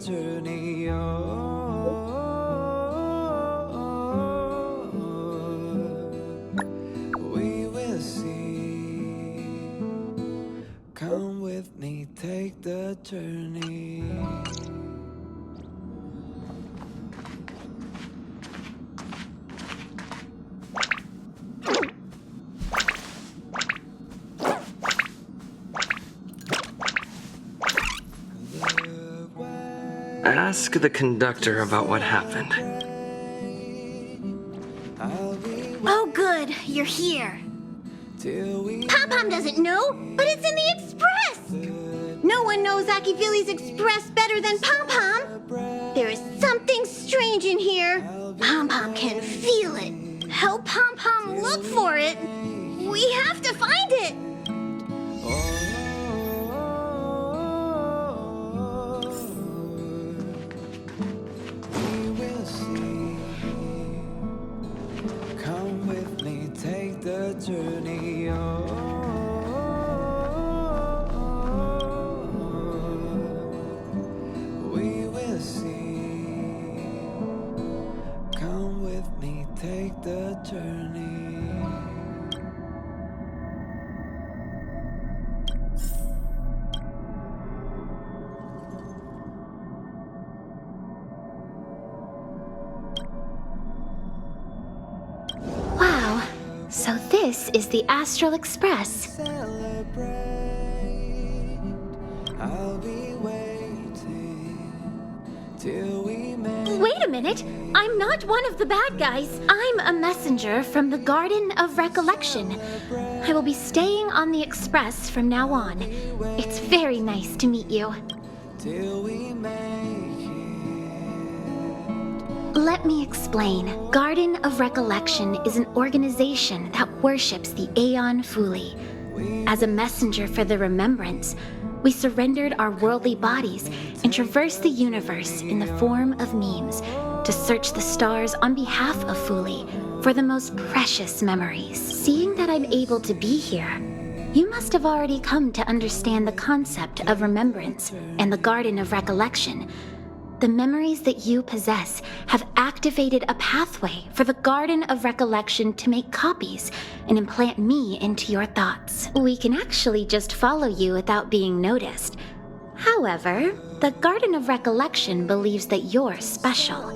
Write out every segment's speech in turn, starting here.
journey. We will see. Come with me, take the journey. Ask the conductor about what happened. Oh good, you're here. Pom-Pom doesn't know, but it's in the Express! No one knows Akivili's Express better than Pom-Pom. There is something strange in here. Pom-Pom can feel it. Help Pom-Pom look for it. We have to find it. We will see. Come with me, take the journey. We will see. Come with me, take the journey. Wow, so this is the Astral Express. Celebrate. I'll be waiting till we meet. Wait a minute, I'm not one of the bad guys. I'm a messenger from the Garden of Recollection. I will be staying on the Express from now on. It's very nice to meet you. Till we make Let me explain. Garden of Recollection is an organization that worships the Aeon Fuli. As a messenger for the remembrance, we surrendered our worldly bodies and traversed the universe in the form of memes to search the stars on behalf of Fuli for the most precious memories. Seeing that I'm able to be here, you must have already come to understand the concept of remembrance and the Garden of Recollection. The memories that you possess have activated a pathway for the Garden of Recollection to make copies and implant me into your thoughts. We can actually just follow you without being noticed. However, the Garden of Recollection believes that you're special.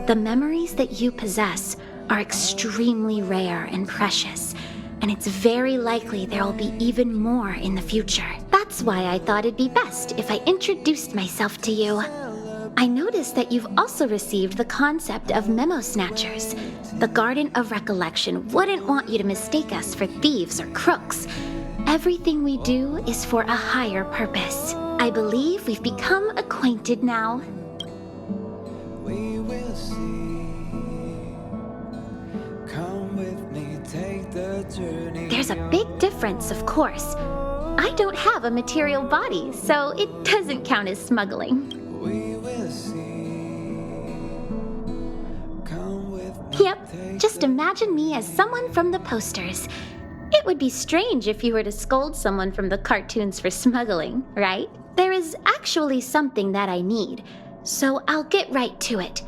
The memories that you possess are extremely rare and precious, and it's very likely there will be even more in the future. That's why I thought it'd be best if I introduced myself to you. I noticed that you've also received the concept of memo snatchers. The Garden of Recollection wouldn't want you to mistake us for thieves or crooks. Everything we do is for a higher purpose. I believe we've become acquainted now. we will see. Come with me, take the journey. There's a big difference, of course. I don't have a material body, so it doesn't count as smuggling. We will see. Come with me. Yep, just imagine me as someone from the posters. It would be strange if you were to scold someone from the cartoons for smuggling, right? There is actually something that I need, so I'll get right to it.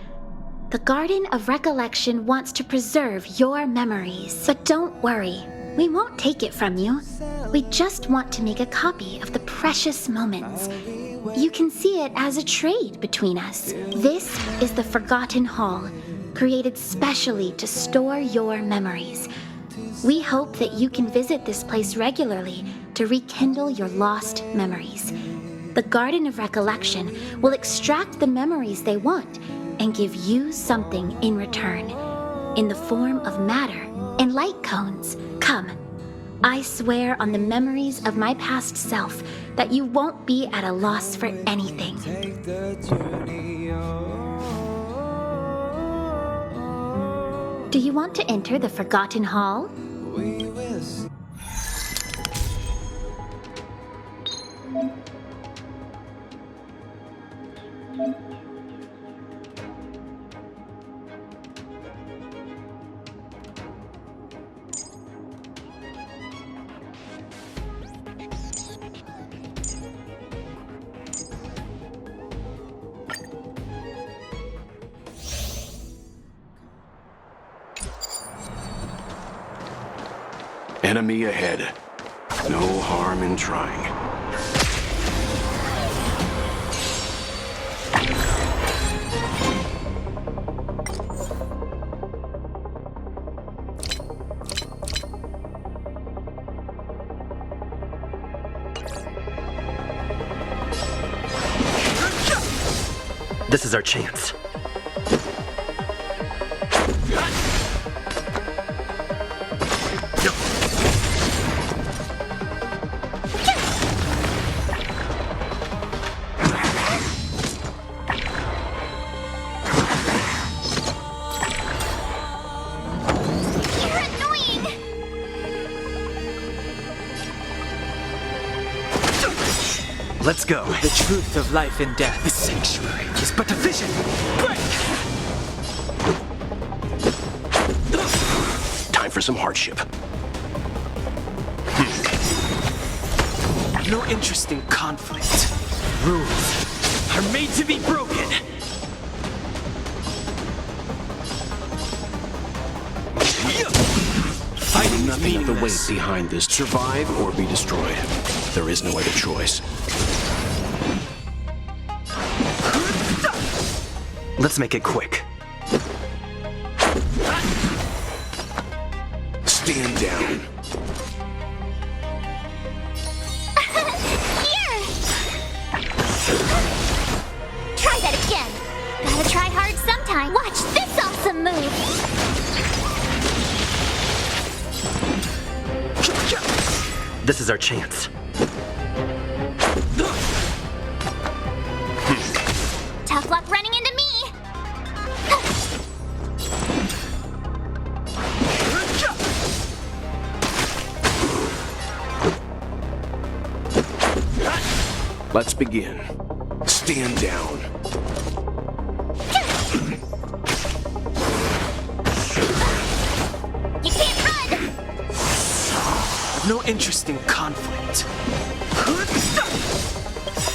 The Garden of Recollection wants to preserve your memories. But don't worry, we won't take it from you. We just want to make a copy of the precious moments. You can see it as a trade between us. This is the Forgotten Hall, created specially to store your memories. We hope that you can visit this place regularly to rekindle your lost memories. The Garden of Recollection will extract the memories they want and give you something in return, in the form of matter and light cones. Come, I swear on the memories of my past self that you won't be at a loss for anything. Take the journey. Do you want to enter the Forgotten Hall? We will see. Enemy ahead. No harm in trying. This is our chance. Let's go. The truth of life and death. The sanctuary is but a vision. Break! Time for some hardship. No interest in conflict. Rules are made to be broken. Fighting is Nothing of the weight meaningless. behind this. Survive or be destroyed. There is no other choice. Let's make it quick. Stand down. Here! Try that again. Gotta try hard sometime. Watch this awesome move. This is our chance. Tough luck running into me. Let's begin. Stand down. You can't run. No interest in conflict.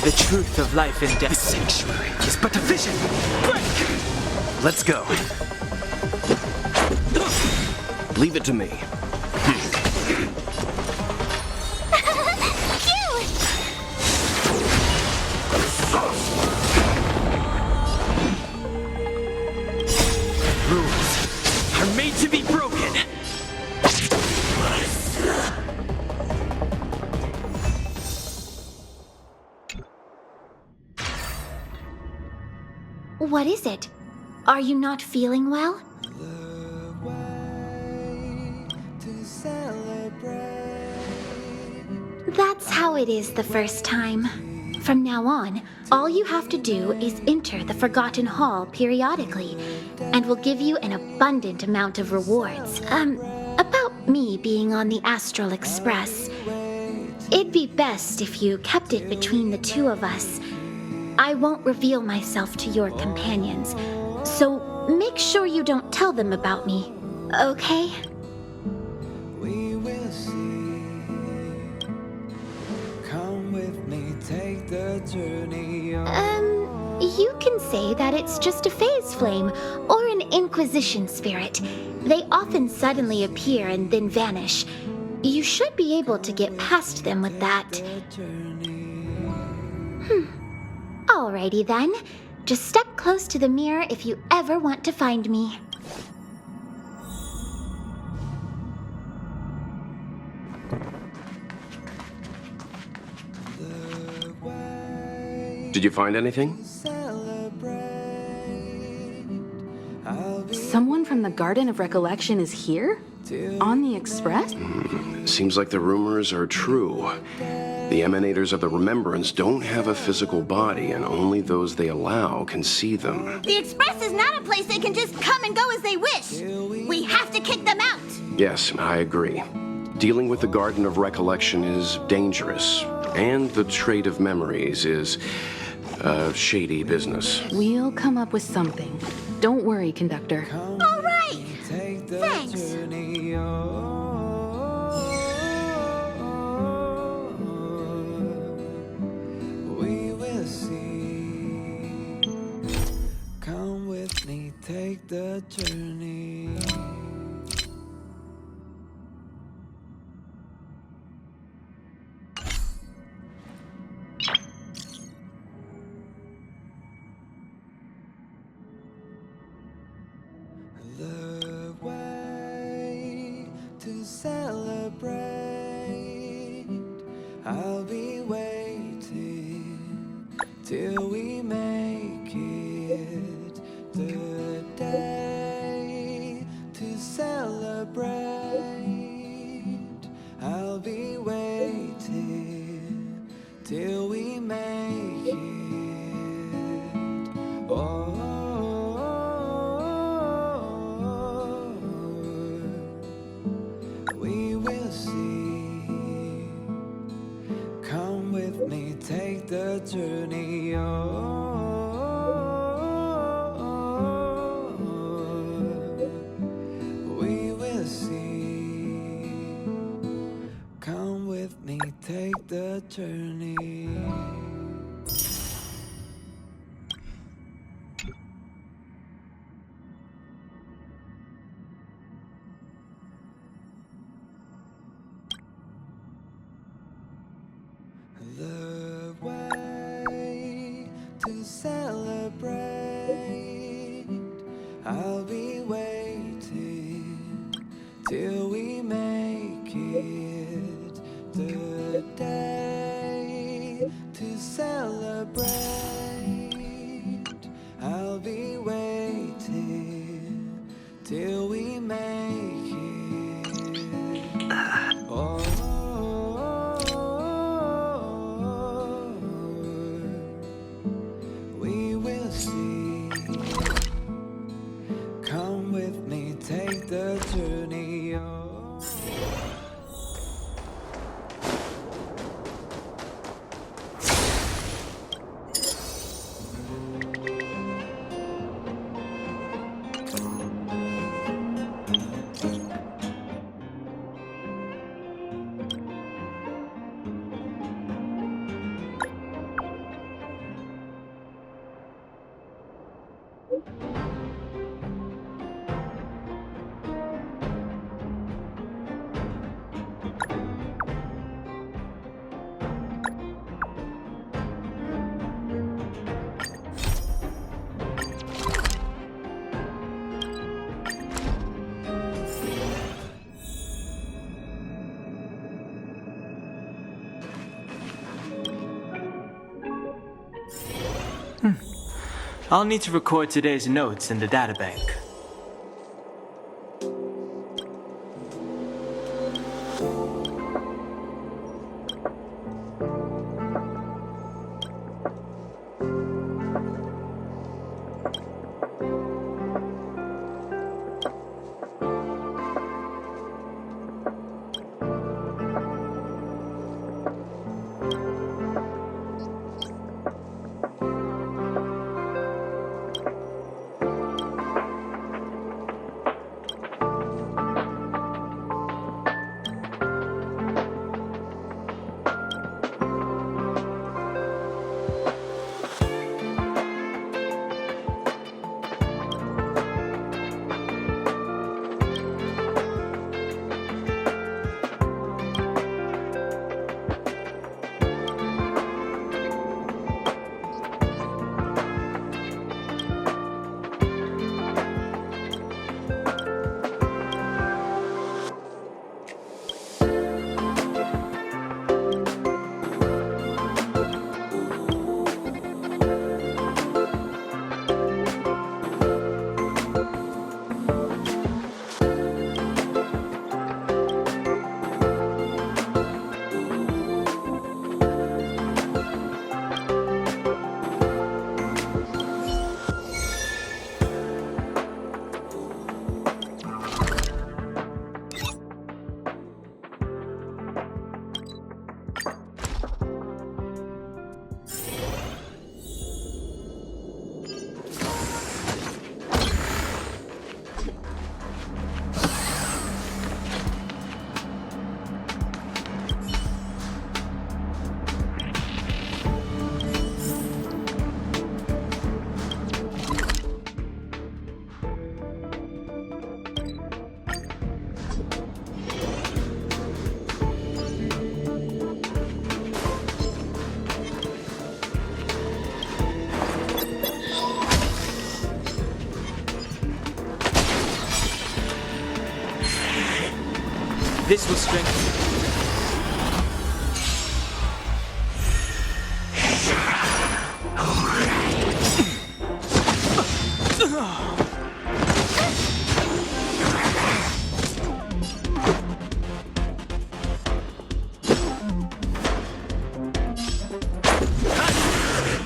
The truth of life and death. The sanctuary is but a vision. Break! Let's go. Leave it to me. Rules are made to be broken. What is it? Are you not feeling well? That's how it is the first time. From now on, all you have to do is enter the Forgotten Hall periodically, and we'll give you an abundant amount of rewards. About me being on the Astral Express. It'd be best if you kept it between the two of us. I won't reveal myself to your companions, so make sure you don't tell them about me, okay? We will see. Come with me, take the journey. You can say that it's just a phase flame or an Inquisition spirit. They often suddenly appear and then vanish. You should be able to get past them with that. Alrighty then. Just step close to the mirror if you ever want to find me. Did you find anything? Someone from the Garden of Recollection is here? On the Express? Seems like the rumors are true. The emanators of the Remembrance don't have a physical body, and only those they allow can see them. The Express is not a place they can just come and go as they wish. We have to kick them out. Yes, I agree. Dealing with the Garden of Recollection is dangerous, and the Trade of Memories is shady business. We'll come up with something. Don't worry, Conductor. All right. Thanks. We will see. Come with me, take the journey. celebrate. I'll be waiting till we make it the day to celebrate. I'll be waiting till we make it. Oh, we will see. Come with me, take the journey. Oh, we will see. Come with me, take the journey. The way to celebrate. I'll be waiting till we make it the day to celebrate. I'll be waiting till we make it. Oh. We will see. Come with me, take the journey. Oh. I'll need to record today's notes in the databank. This will strengthen.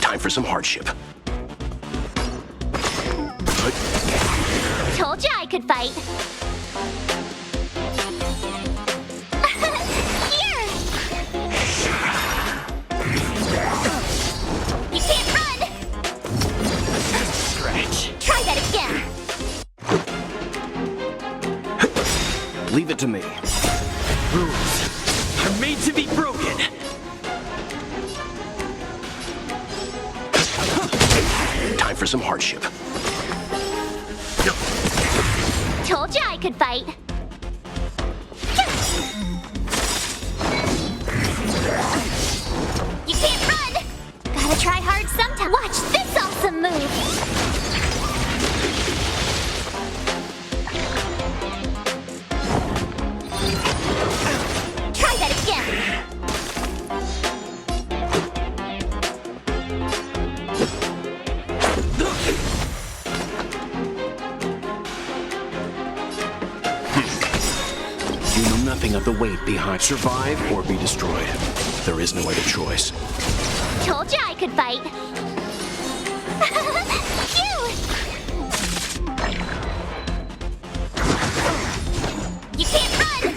Time for some hardship. Told you I could fight. Here! You can't run! Scratch. Try that again. Leave it to me. Rules are made to be broken. Time for some hardship. Told you I could fight. You can't run! Gotta try hard sometime. Watch this awesome move! Try that again! You know nothing of the weight behind. Survive or be destroyed. There is no other choice. Told you I could fight. Phew! You can't run!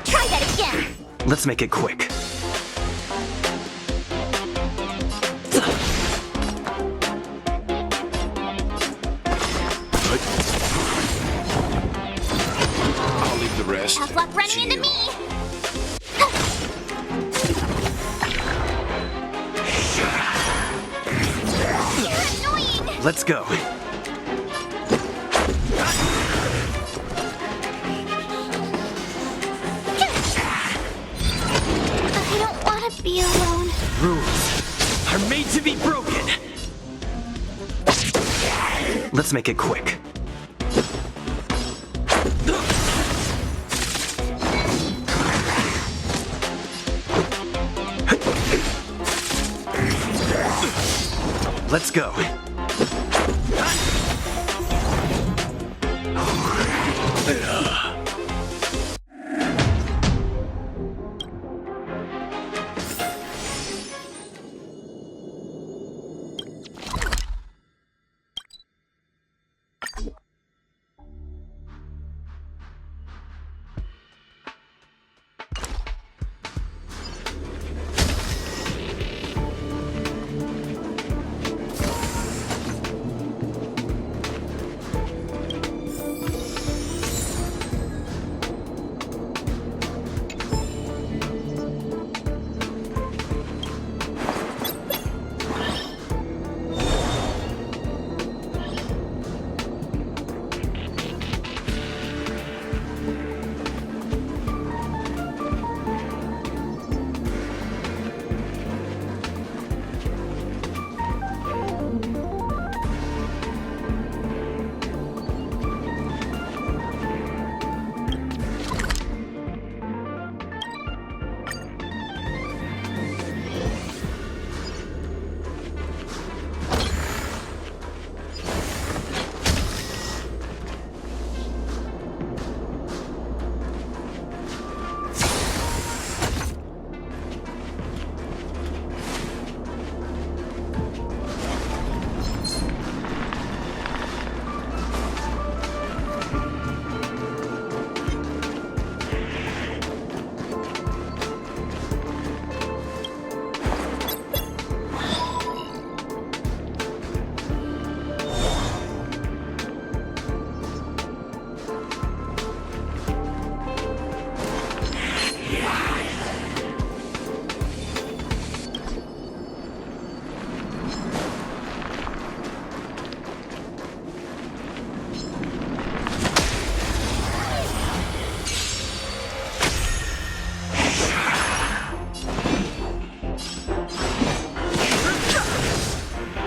Try that again. Let's make it quick. I'll leave the rest. Tough luck running to into you. me. You're annoying. Let's go. I don't want to be alone. Rules are made to be broken. Let's make it quick. Let's go.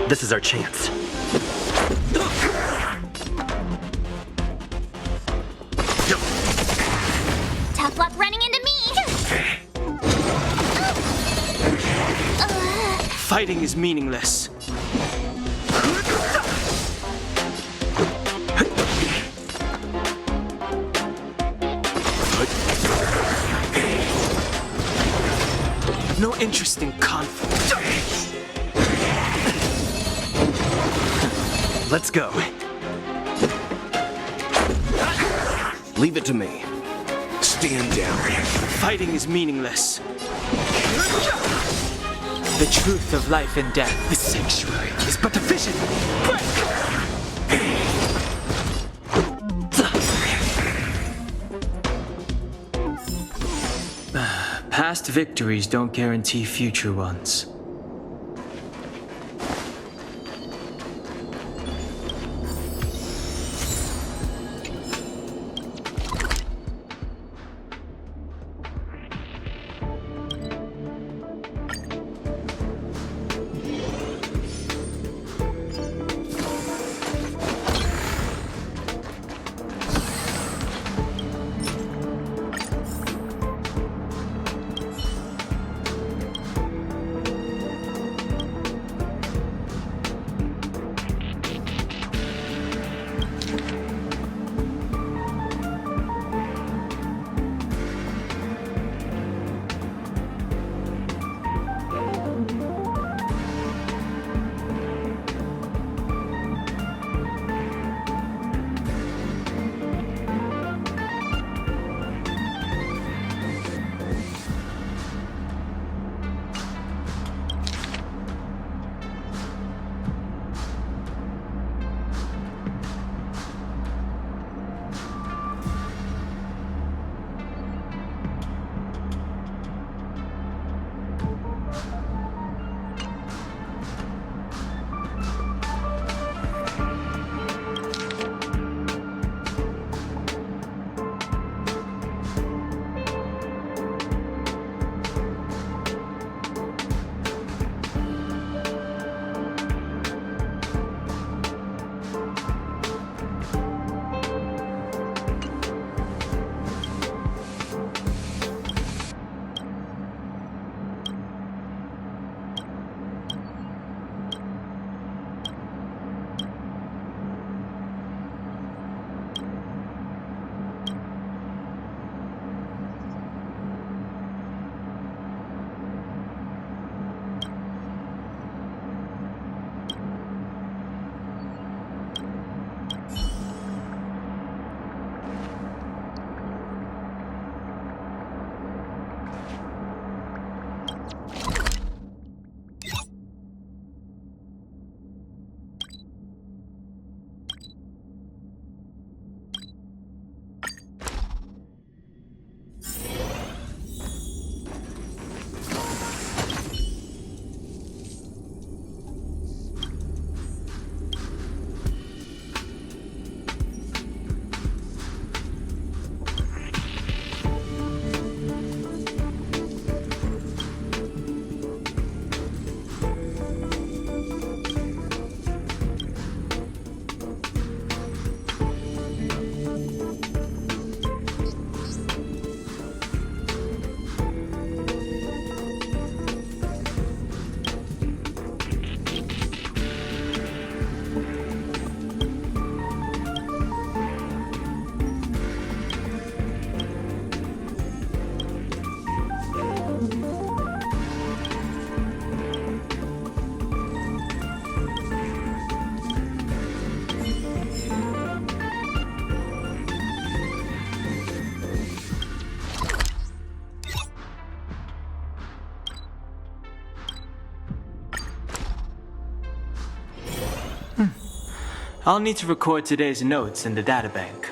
This is our chance. Fighting is meaningless. No interest in conflict. Let's go. Leave it to me. Stand down. Fighting is meaningless. The truth of life and death. The sanctuary is but a vision. Past victories don't guarantee future ones. I'll need to record today's notes in the databank.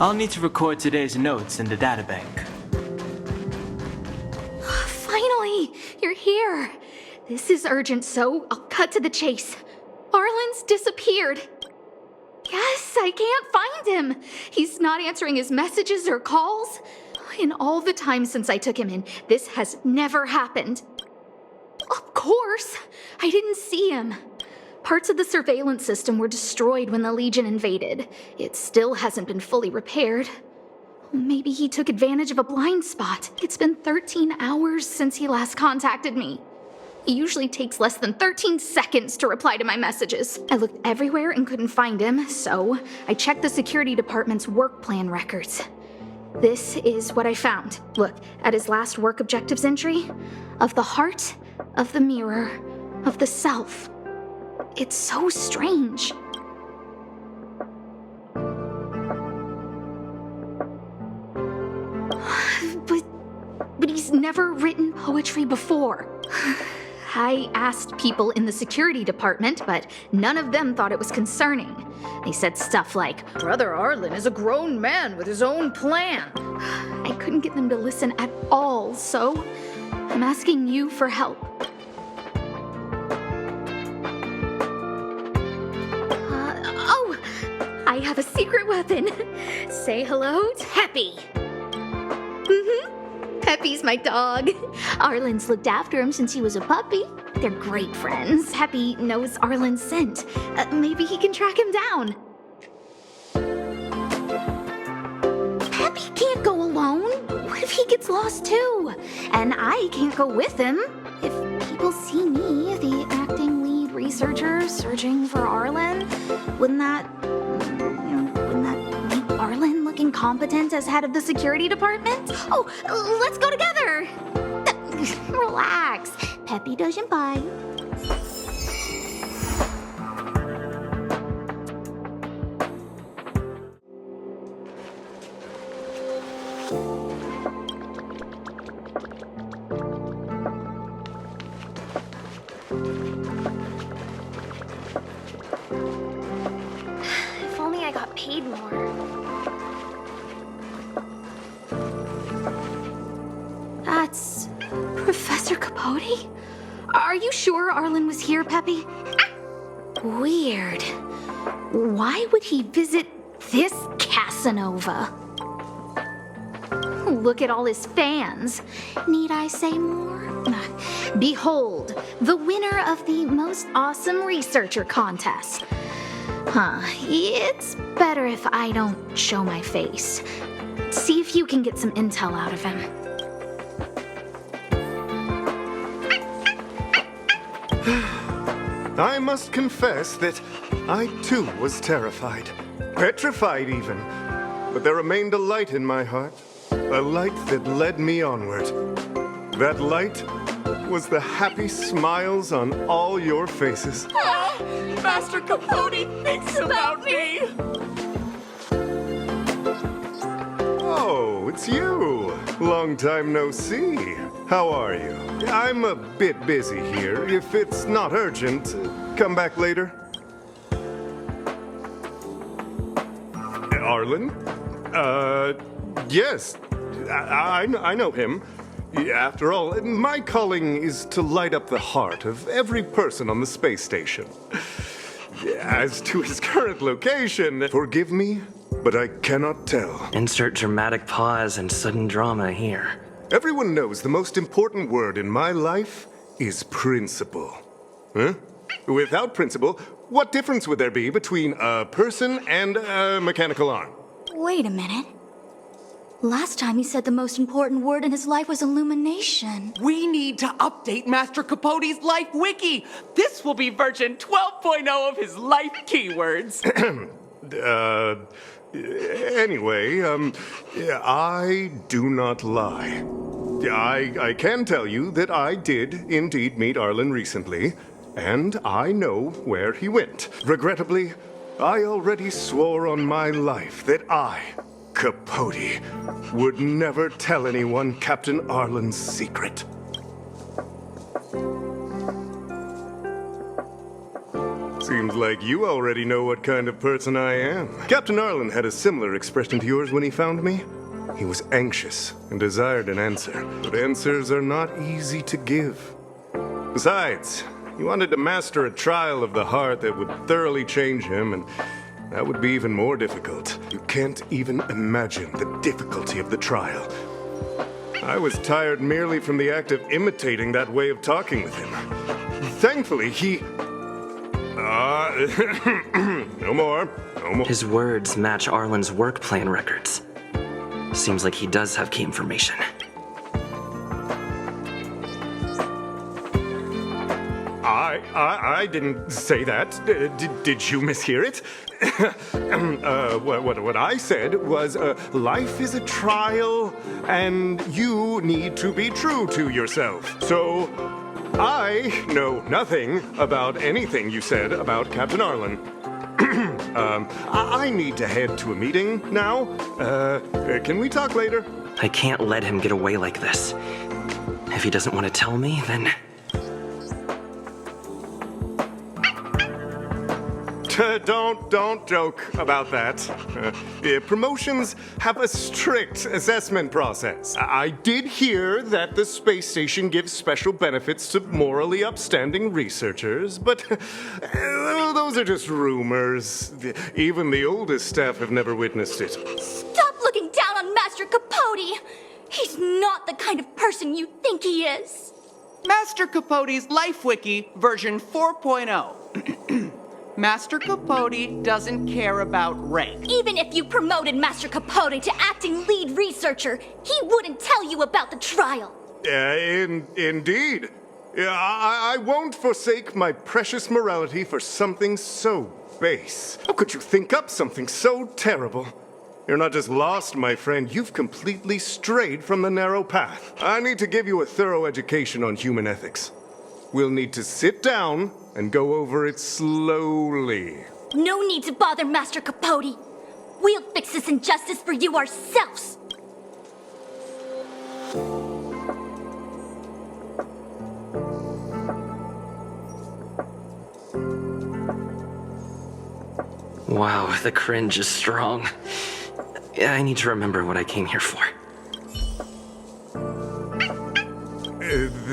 I'll need to record today's notes in the databank. Finally! You're here! This is urgent, so I'll cut to the chase. Arlen's disappeared. Yes, I can't find him. He's not answering his messages or calls. In all the time since I took him in, this has never happened. Of course! I didn't see him. Parts of the surveillance system were destroyed when the Legion invaded. It still hasn't been fully repaired. Maybe he took advantage of a blind spot. It's been 13 hours since he last contacted me. He usually takes less than 13 seconds to reply to my messages. I looked everywhere and couldn't find him, so I checked the security department's work plan records. This is what I found. Look, at his last work objectives entry. Of the heart, of the mirror, of the self. It's so strange. But he's never written poetry before. I asked people in the security department, but none of them thought it was concerning. They said stuff like, "Brother Arlen is a grown man with his own plan." I couldn't get them to listen at all, so I'm asking you for help. Oh, I have a secret weapon. Say hello to Peppy. Peppy's my dog. Arlen's looked after him since he was a puppy. They're great friends. Peppy knows Arlen's scent. Maybe he can track him down. Peppy can't go alone. What if he gets lost too? And I can't go with him. If people see me, the acting lead researcher, searching for Arlen, wouldn't that make Arlen look incompetent as head of the security department? Oh, let's go together. Relax. Peppy doesn't bite. If only I got paid more. That's Professor Capote? Are you sure Arlen was here, Peppy? Weird. Why would he visit this Casanova? Look at all his fans. Need I say more? Behold, the winner of the Most Awesome Researcher contest. It's better if I don't show my face. See if you can get some intel out of him. I must confess that I too was terrified, petrified even. But there remained a light in my heart, a light that led me onward. That light was the happy smiles on all your faces. Master Capote thinks about me! Oh, it's you. Long time no see. How are you? I'm a bit busy here. If it's not urgent, come back later. Arlen? Yes. I know him. After all, my calling is to light up the heart of every person on the space station. As to his current location, forgive me, but I cannot tell. Insert dramatic pause and sudden drama here. Everyone knows the most important word in my life is principle. Huh? Without principle, what difference would there be between a person and a mechanical arm? Wait a minute. Last time he said the most important word in his life was illumination. We need to update Master Capote's life wiki. This will be version 12.0 of his life keywords. Anyway, I do not lie. I can tell you that I did indeed meet Arlen recently, and I know where he went. Regrettably, I already swore on my life that I, Capote, would never tell anyone Captain Arlen's secret. Seems like you already know what kind of person I am. Captain Arlen had a similar expression to yours when he found me. He was anxious and desired an answer, but answers are not easy to give. Besides, he wanted to master a trial of the heart that would thoroughly change him, and that would be even more difficult. You can't even imagine the difficulty of the trial. I was tired merely from the act of imitating that way of talking with him. Thankfully, he... No more. His words match Arlen's work plan records. Seems like he does have key information. I didn't say that. Did you mishear it? What I said was, life is a trial, and you need to be true to yourself. So, I know nothing about anything you said about Captain Arlen. I need to head to a meeting now. Can we talk later? I can't let him get away like this. If he doesn't want to tell me, then... Don't joke about that. Promotions have a strict assessment process. I did hear that the space station gives special benefits to morally upstanding researchers, but those are just rumors. Even the oldest staff have never witnessed it. Stop looking down on Master Capote! He's not the kind of person you think he is. Master Capote's Life Wiki version 4.0. Master Capote doesn't care about rank. Even if you promoted Master Capote to acting lead researcher, he wouldn't tell you about the trial. Indeed. I won't forsake my precious morality for something so base. How could you think up something so terrible? You're not just lost, my friend. You've completely strayed from the narrow path. I need to give you a thorough education on human ethics. We'll need to sit down and go over it slowly. No need to bother Master Capote. We'll fix this injustice for you ourselves. Wow, the cringe is strong. I need to remember what I came here for.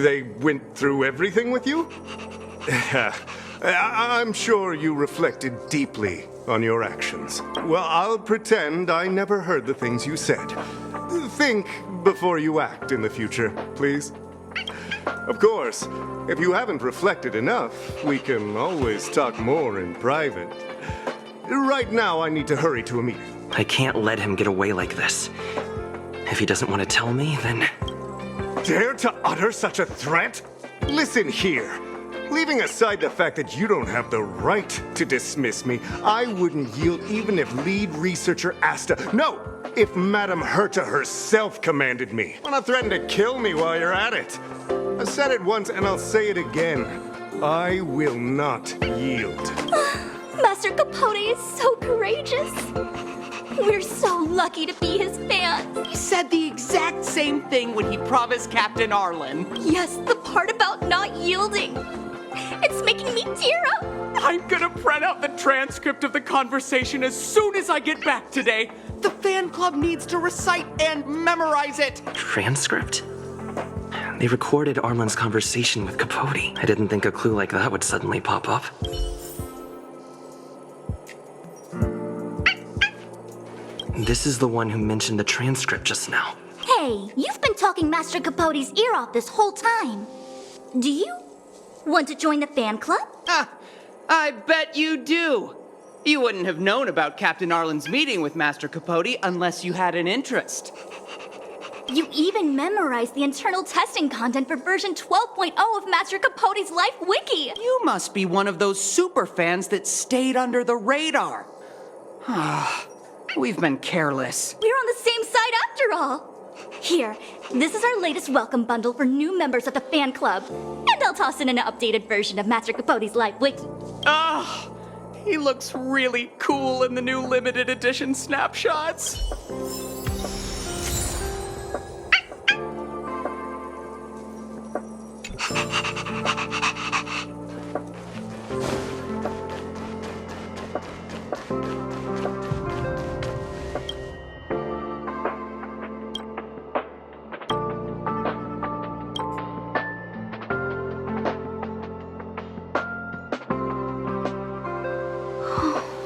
They went through everything with you? I'm sure you reflected deeply on your actions. Well, I'll pretend I never heard the things you said. Think before you act in the future, please. Of course, if you haven't reflected enough, we can always talk more in private. Right now, I need to hurry to a meeting. I can't let him get away like this. If he doesn't want to tell me, then... Dare to utter such a threat? Listen here. Leaving aside the fact that you don't have the right to dismiss me, I wouldn't yield even if lead researcher Asta... No! If Madame Herta herself commanded me. Why not threaten to kill me while you're at it? I've said it once and I'll say it again. I will not yield. Master Capote is so courageous. We're so lucky to be his fans. He said the exact same thing when he promised Captain Arlen. Yes, the part about not yielding. It's making me tear up. I'm gonna print out the transcript of the conversation as soon as I get back today. The fan club needs to recite and memorize it. Transcript? They recorded Arlen's conversation with Capote. I didn't think a clue like that would suddenly pop up. This is the one who mentioned the transcript just now. Hey, you've been talking Master Capote's ear off this whole time. Do you want to join the fan club? I bet you do. You wouldn't have known about Captain Arlen's meeting with Master Capote unless you had an interest. You even memorized the internal testing content for version 12.0 of Master Capote's Life Wiki. You must be one of those super fans that stayed under the radar. We've been careless. We're on the same side after all. Here, this is our latest welcome bundle for new members of the fan club. And I'll toss in an updated version of Master Capote's Life Wiki. He looks really cool in the new limited edition snapshots.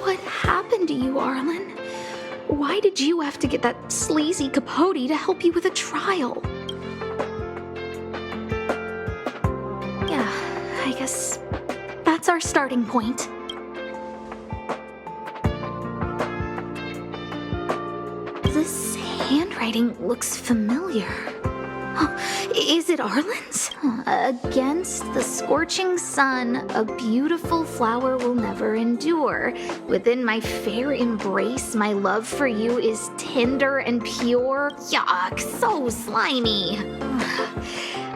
What happened to you, Arlen? Why did you have to get that sleazy Capote to help you with a trial? Yeah, I guess that's our starting point. This handwriting looks familiar. Oh, is it Arlen's? Against the scorching sun, a beautiful flower will never endure. Within my fair embrace, my love for you is tender and pure. Yuck, so slimy.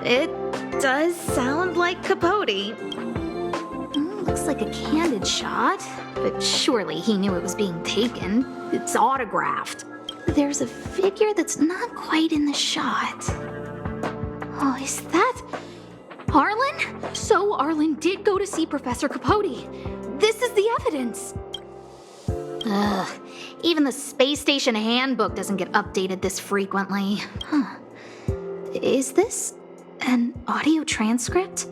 It does sound like Capote. Looks like a candid shot, but surely he knew it was being taken. It's autographed. There's a figure that's not quite in the shot. Oh, is that Arlen? So Arlen did go to see Professor Capote. This is the evidence. Ugh, even the space station handbook doesn't get updated this frequently. Huh. Is this an audio transcript?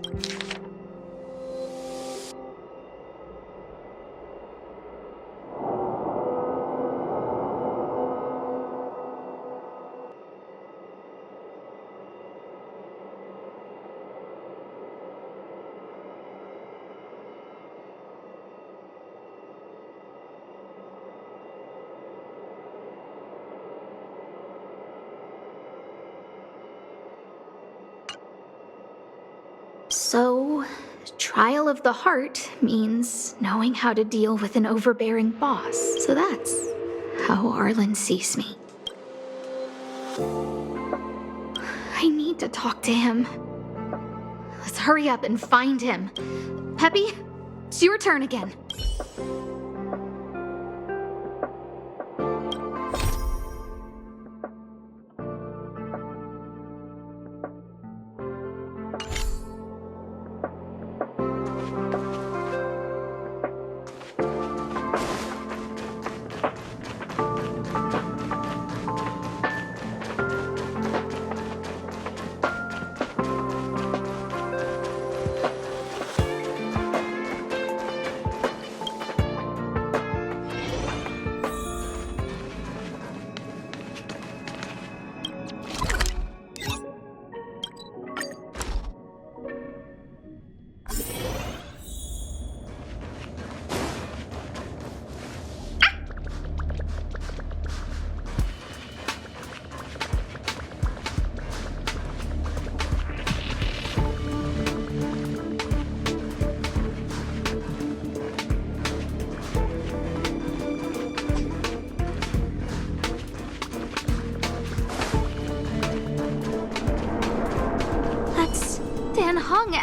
So, trial of the heart means knowing how to deal with an overbearing boss. So that's how Arlen sees me. I need to talk to him. Let's hurry up and find him. Peppy, it's your turn again.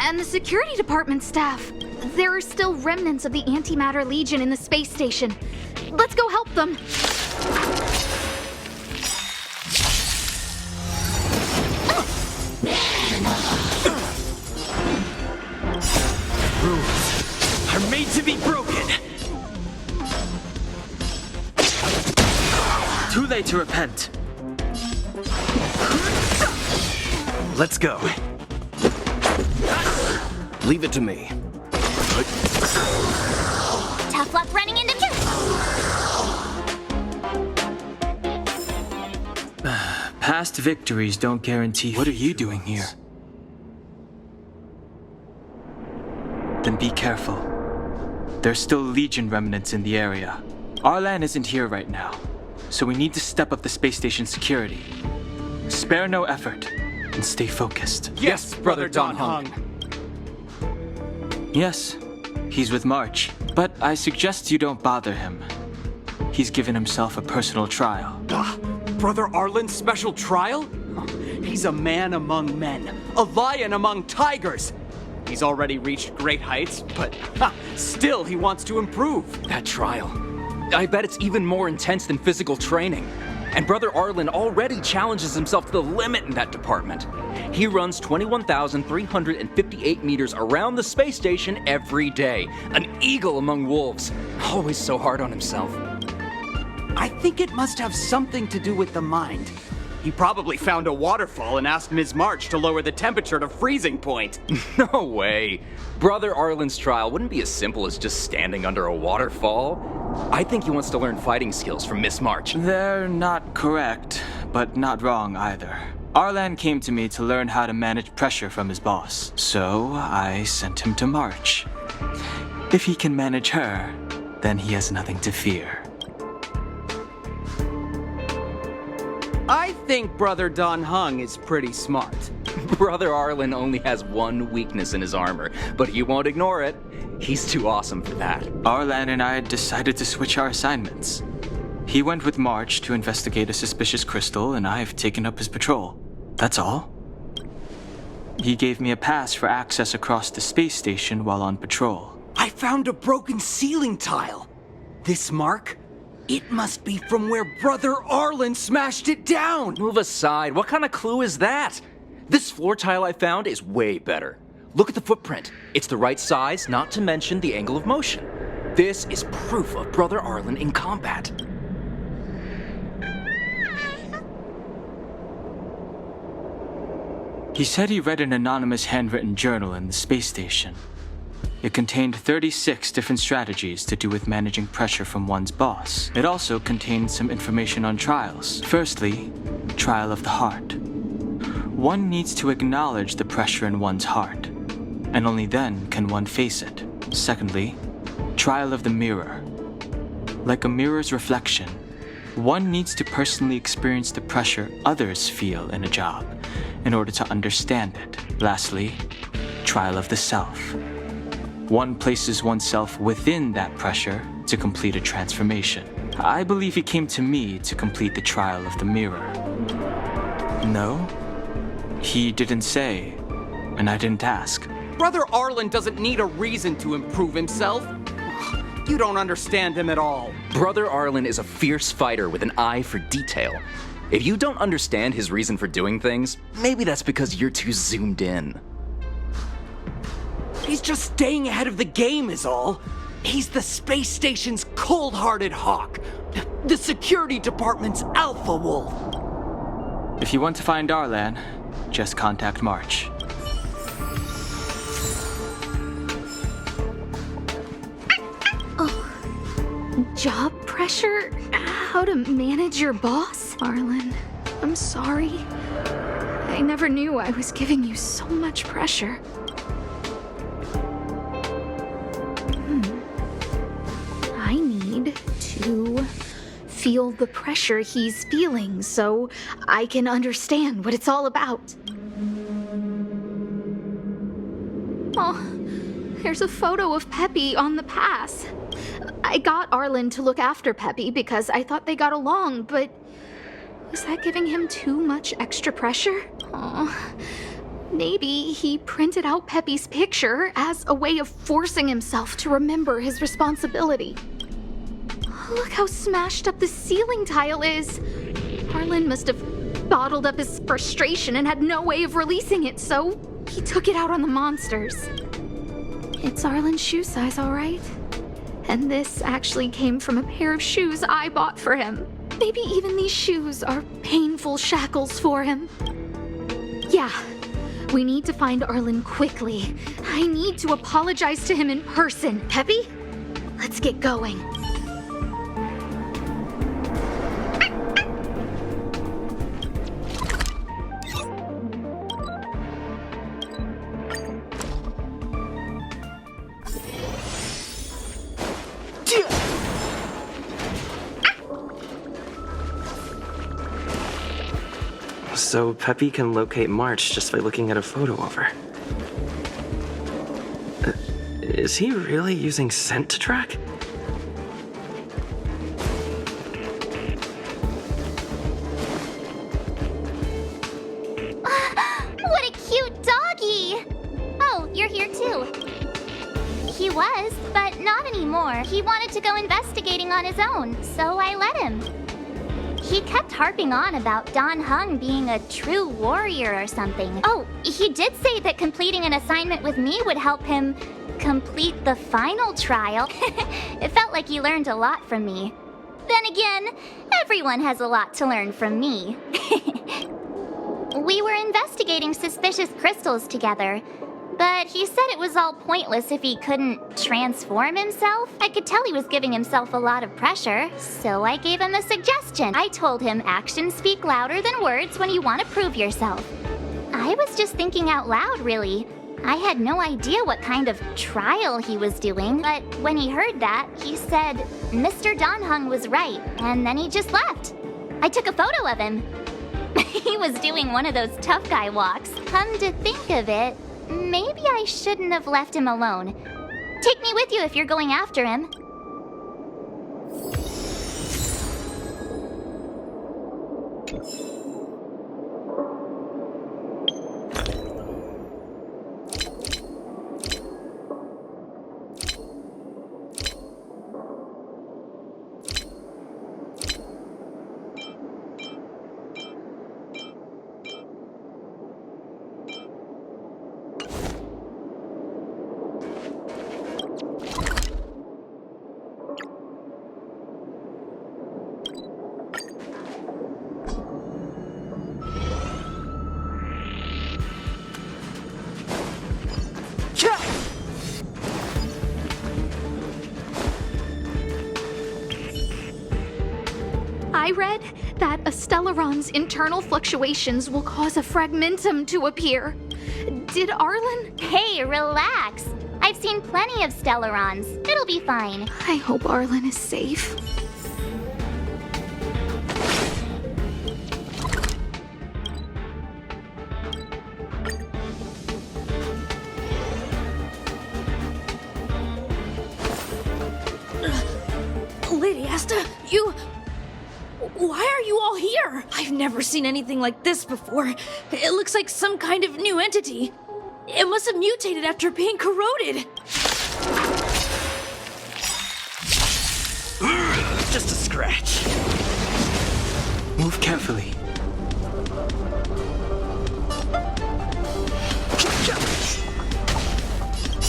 And the security department staff. There are still remnants of the Antimatter Legion in the space station. Let's go help them. Rules are made to be broken. Too late to repent. Let's go. Leave it to me. Tough luck running into me. Past victories don't guarantee. What are you doing here? Then be careful. There's still Legion remnants in the area. Arlan isn't here right now, so we need to step up the space station security. Spare no effort and stay focused. Yes, Brother Don Hung. Yes, he's with March, but I suggest you don't bother him. He's given himself a personal trial. Brother Arlen's special trial? He's a man among men, a lion among tigers. He's already reached great heights, but still he wants to improve. That trial. I bet it's even more intense than physical training. And Brother Arlen already challenges himself to the limit in that department. He runs 21,358 meters around the space station every day. An eagle among wolves. Always so hard on himself. I think it must have something to do with the mind. He probably found a waterfall and asked Ms. March to lower the temperature to freezing point. No way. Brother Arlen's trial wouldn't be as simple as just standing under a waterfall. I think he wants to learn fighting skills from Miss March. They're not correct, but not wrong either. Arlan came to me to learn how to manage pressure from his boss, so I sent him to March. If he can manage her, then he has nothing to fear. I think Brother Don Hung is pretty smart. Brother Arlen only has one weakness in his armor, but he won't ignore it. He's too awesome for that. Arlan and I decided to switch our assignments. He went with March to investigate a suspicious crystal, and I've taken up his patrol. That's all. He gave me a pass for access across the space station while on patrol. I found a broken ceiling tile. This mark? It must be from where Brother Arlen smashed it down. Move aside. What kind of clue is that? This floor tile I found is way better. Look at the footprint. It's the right size, not to mention the angle of motion. This is proof of Brother Arlen in combat. He said he read an anonymous handwritten journal in the space station. It contained 36 different strategies to do with managing pressure from one's boss. It also contained some information on trials. Firstly, trial of the heart. One needs to acknowledge the pressure in one's heart, and only then can one face it. Secondly, trial of the mirror. Like a mirror's reflection, one needs to personally experience the pressure others feel in a job in order to understand it. Lastly, trial of the self. One places oneself within that pressure to complete a transformation. I believe he came to me to complete the trial of the mirror. No, he didn't say, and I didn't ask. Brother Arlen doesn't need a reason to improve himself. You don't understand him at all. Brother Arlen is a fierce fighter with an eye for detail. If you don't understand his reason for doing things, maybe that's because you're too zoomed in. He's just staying ahead of the game is all. He's the space station's cold-hearted hawk. The security department's alpha wolf. If you want to find Arlan, just contact March. Job pressure? How to manage your boss? Arlen, I'm sorry. I never knew I was giving you so much pressure. I need to feel the pressure he's feeling so I can understand what it's all about. Oh, there's a photo of Peppy on the pass. I got Arlen to look after Peppy because I thought they got along, but was that giving him too much extra pressure? Aw. Maybe he printed out Peppy's picture as a way of forcing himself to remember his responsibility. Look how smashed up the ceiling tile is. Arlen must have bottled up his frustration and had no way of releasing it, so he took it out on the monsters. It's Arlen's shoe size, all right? And this actually came from a pair of shoes I bought for him. Maybe even these shoes are painful shackles for him. Yeah, we need to find Arlen quickly. I need to apologize to him in person. Peppy, let's get going. So Peppy can locate March just by looking at a photo of her. Is he really using scent to track? What a cute doggy! Oh, you're here too. He was, but not anymore. He wanted to go investigating on his own, so I let him. He kept harping on about Don Hung being a true warrior or something. Oh, he did say that completing an assignment with me would help him complete the final trial. It felt like he learned a lot from me. Then again, everyone has a lot to learn from me. We were investigating suspicious crystals together, but he said it was all pointless if he couldn't transform himself. I could tell he was giving himself a lot of pressure, so I gave him a suggestion. I told him actions speak louder than words when you want to prove yourself. I was just thinking out loud, really. I had no idea what kind of trial he was doing, but when he heard that, he said Mr. Don Hung was right, and then he just left. I took a photo of him. He was doing one of those tough guy walks. Come to think of it, maybe I shouldn't have left him alone. Take me with you if you're going after him. I read that a Stellaron's internal fluctuations will cause a fragmentum to appear. Did Arlen? Hey, relax. I've seen plenty of Stellarons. It'll be fine. I hope Arlen is safe. Lady Asta, you... Why are you all here? I've never seen anything like this before. It looks like some kind of new entity. It must have mutated after being corroded. Just a scratch. Move carefully.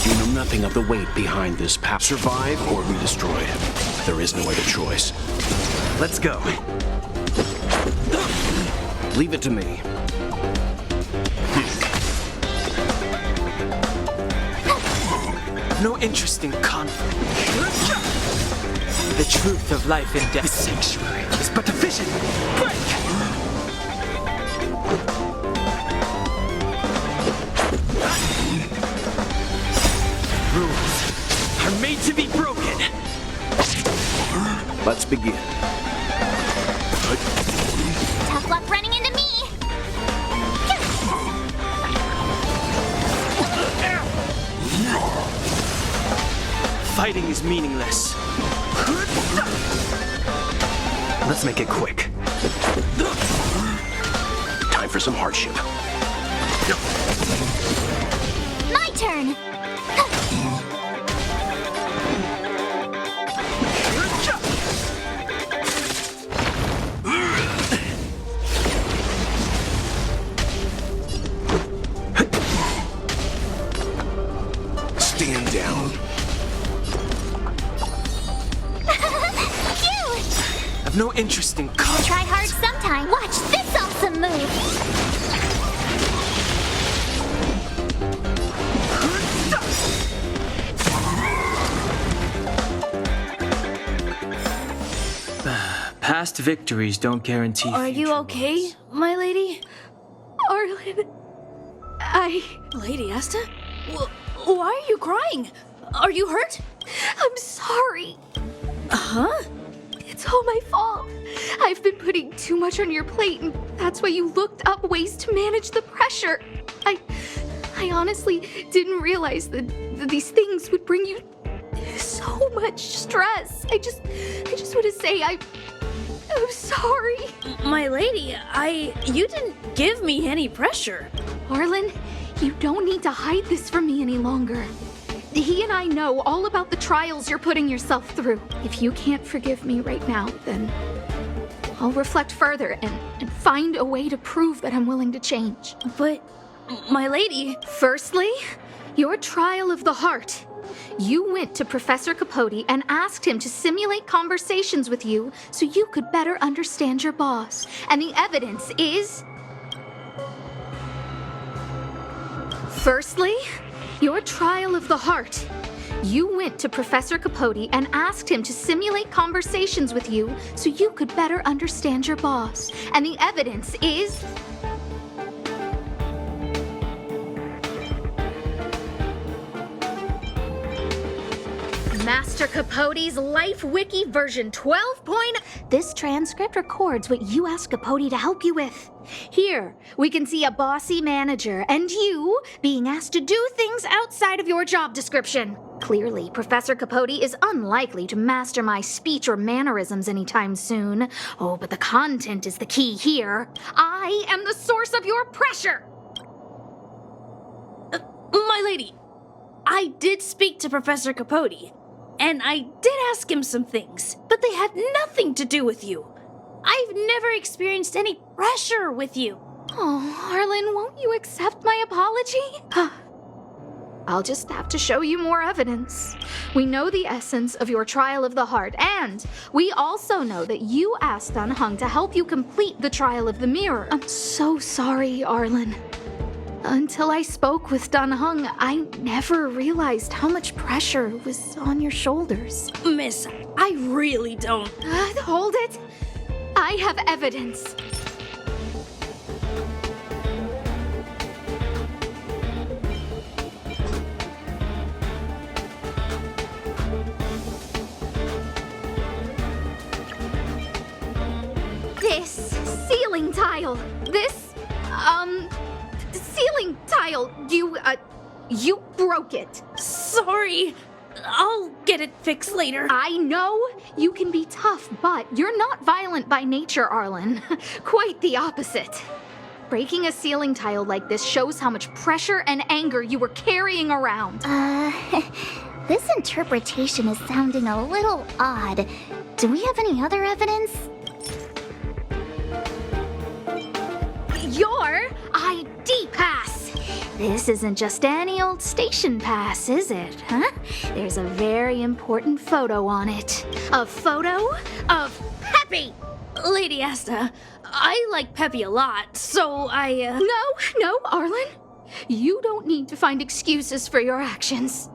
You know nothing of the weight behind this path. Survive or be destroyed. There is no other choice. Let's go. Leave it to me. No interest in conflict. The truth of life and death. This sanctuary is but a vision. Break! Rules are made to be broken. Let's begin. Tough luck running into me. Fighting is meaningless. Let's make it quick. Time for some hardship. My turn. Stand down. I've no interest in conflict. Try hard sometime. Watch this awesome move. Past victories don't guarantee. Are you okay, my lady? Arlen, Lady Asta? Why are you crying? Are you hurt? I'm sorry. Huh? It's all my fault. I've been putting too much on your plate, and that's why you looked up ways to manage the pressure. I honestly didn't realize that these things would bring you so much stress. I just want to say I'm sorry. My lady, you didn't give me any pressure. Arlen, you don't need to hide this from me any longer. He and I know all about the trials you're putting yourself through. If you can't forgive me right now, then I'll reflect further and find a way to prove that I'm willing to change. But, my lady... Firstly, your trial of the heart. You went to Professor Capote and asked him to simulate conversations with you so you could better understand your boss. And the evidence is... Firstly, your trial of the heart. You went to Professor Capote and asked him to simulate conversations with you so you could better understand your boss. And the evidence is... Master Professor Capote's Life Wiki version 12. This transcript records what you asked Capote to help you with. Here, we can see a bossy manager and you being asked to do things outside of your job description. Clearly, Professor Capote is unlikely to master my speech or mannerisms anytime soon. Oh, but the content is the key here. I am the source of your pressure! My lady, I did speak to Professor Capote, and I did ask him some things, but they had nothing to do with you. I've never experienced any pressure with you. Oh, Arlen, won't you accept my apology? I'll just have to show you more evidence. We know the essence of your trial of the heart, and we also know that you asked Dunhung to help you complete the trial of the mirror. I'm so sorry, Arlen. Until I spoke with Dunhung, I never realized how much pressure was on your shoulders. Miss, I really don't. Hold it. I have evidence. This ceiling tile. Ceiling tile. You broke it. Sorry. I'll get it fixed later. I know you can be tough, but you're not violent by nature, Arlen. Quite the opposite. Breaking a ceiling tile like this shows how much pressure and anger you were carrying around. This interpretation is sounding a little odd. Do we have any other evidence? Your ID pass. This isn't just any old station pass, is it, huh? There's a very important photo on it. A photo of Peppy! Lady Asta, I like Peppy a lot, so I, No, Arlen. You don't need to find excuses for your actions.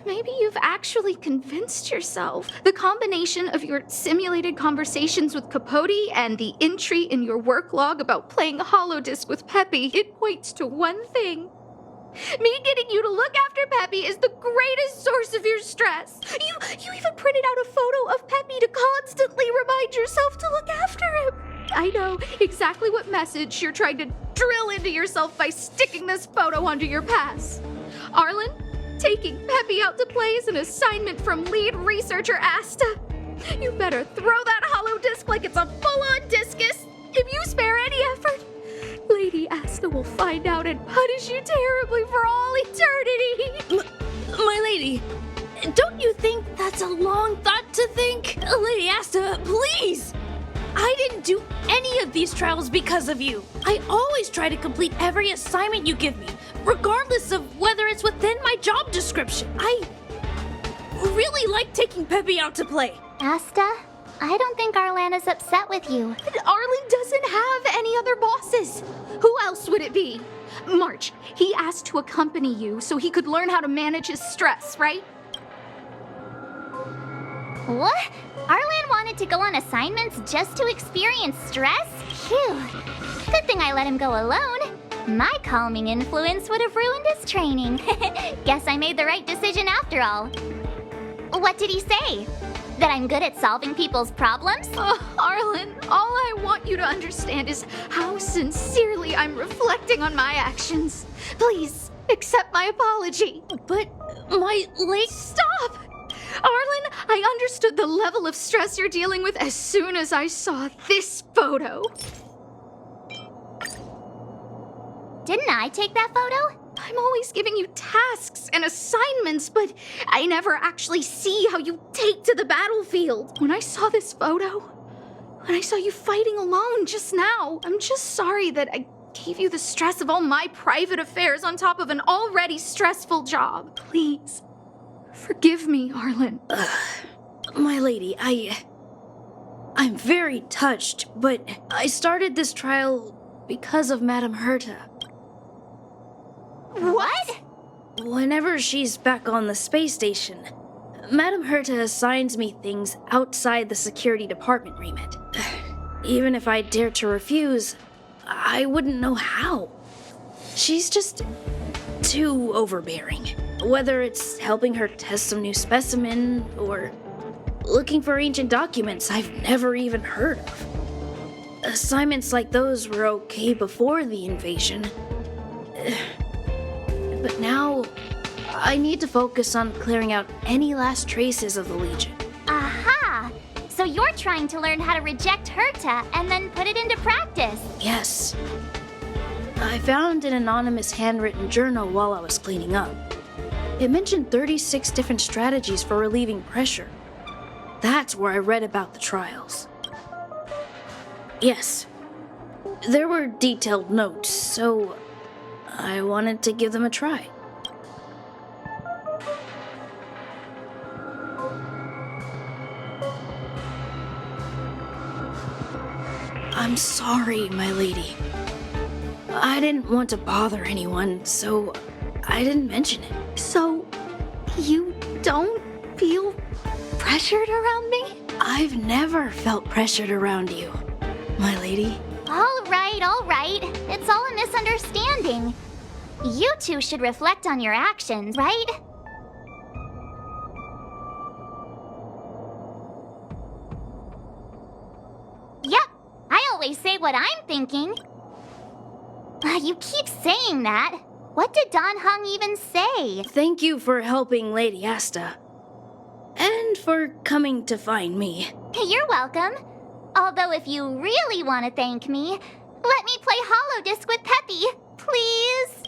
Maybe you've actually convinced yourself. The combination of your simulated conversations with Capote and the entry in your work log about playing holodisc with Peppy, it points to one thing. Me getting you to look after Peppy is the greatest source of your stress. You even printed out a photo of Peppy to constantly remind yourself to look after him. I know exactly what message you're trying to drill into yourself by sticking this photo onto your pass. Arlen, taking Peppy out to play is an assignment from lead researcher Asta. You better throw that hollow disc like it's a full-on discus. If you spare any effort, Lady Asta will find out and punish you terribly for all eternity. My lady, don't you think that's a long thought to think? Lady Asta, please! I didn't do any of these trials because of you. I always try to complete every assignment you give me, regardless of whether it's within my job description. I really like taking Peppy out to play. Asta, I don't think Arlan is upset with you. Arlen doesn't have any other bosses. Who else would it be? March, he asked to accompany you so he could learn how to manage his stress, right? What? Arlan wanted to go on assignments just to experience stress? Phew. Good thing I let him go alone. My calming influence would have ruined his training. Guess I made the right decision after all. What did he say? That I'm good at solving people's problems? Arlen, all I want you to understand is how sincerely I'm reflecting on my actions. Please, accept my apology. But Stop! Arlen, I understood the level of stress you're dealing with as soon as I saw this photo. Didn't I take that photo? I'm always giving you tasks and assignments, but I never actually see how you take to the battlefield. When I saw this photo, when I saw you fighting alone just now, I'm just sorry that I gave you the stress of all my private affairs on top of an already stressful job. Please, forgive me, Arlen. My lady, I'm very touched, but I started this trial because of Madame Herta. What? Whenever she's back on the space station, Madame Herta assigns me things outside the security department remit. Even if I dared to refuse, I wouldn't know how. She's just too overbearing. Whether it's helping her test some new specimen, or looking for ancient documents I've never even heard of. Assignments like those were okay before the invasion. But now, I need to focus on clearing out any last traces of the Legion. Aha! So you're trying to learn how to reject Herta and then put it into practice. Yes. I found an anonymous handwritten journal while I was cleaning up. It mentioned 36 different strategies for relieving pressure. That's where I read about the trials. Yes. There were detailed notes, so I wanted to give them a try. I'm sorry, my lady. I didn't want to bother anyone, so I didn't mention it. So, you don't feel pressured around me? I've never felt pressured around you, my lady. All right. It's all a misunderstanding. You two should reflect on your actions, right? Yep, I always say what I'm thinking. You keep saying that. What did Don Hung even say? Thank you for helping Lady Asta. And for coming to find me. You're welcome. Although if you really want to thank me, let me play Hollow Disc with Peppy, please.